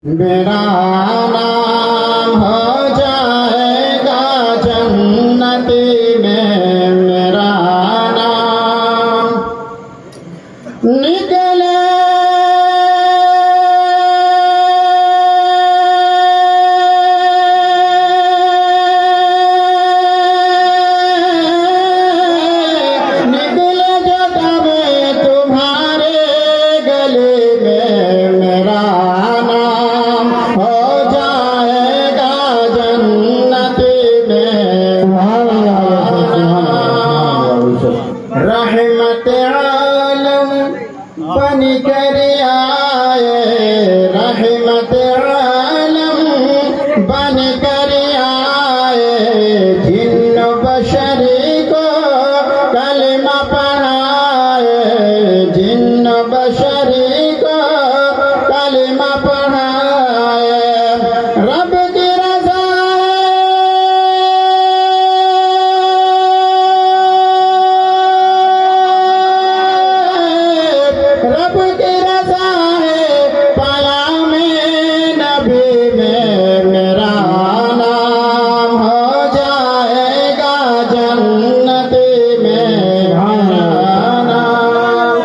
मेरा नाम हो जाएगा जन्नती में, मेरा नाम निकले रहमत आलम बन कर आए, रहमत आलम बन कर आए, जिन्न बशरी को कलमा पढ़ाए, जिन्न बशरी को कलमा पढ़ाए। रब की रज़ा रब की रज़ा है, पाया में नबी में, मेरा नाम हो जाएगा जन्नती में, मेरा नाम।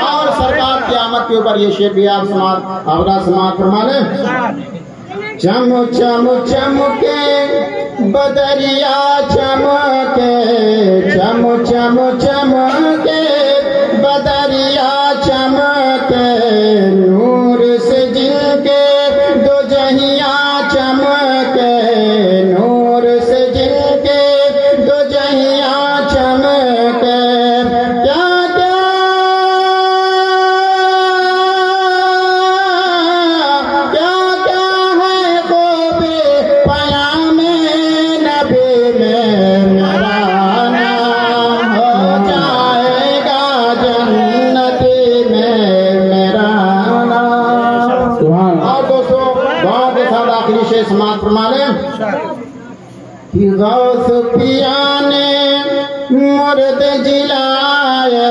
और सरकार क़यामत के ऊपर ये शेर भी आप समात फरमा लें। चम चम चमके बदरिया चमके, चम चम चमके बदरिया चमके, नूर से जिनके दो जहिया चमके, नूर से जिनके दो जहिया चमके। क्या क्या क्या क्या है खूबी पाया में नबी में, मेरा नाम हो जाएगा जन्नती में, मेरा नाम। और दोस्तों बहुत के साथ आखिरी शेर समाप्त फरमा लें कि गौस पिया ने मुर्द जिलाए,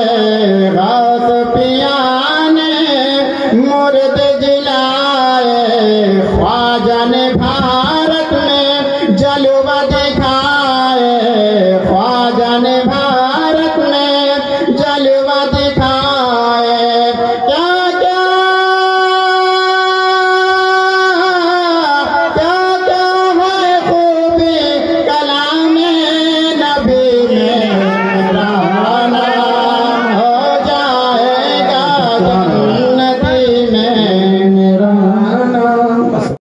गौस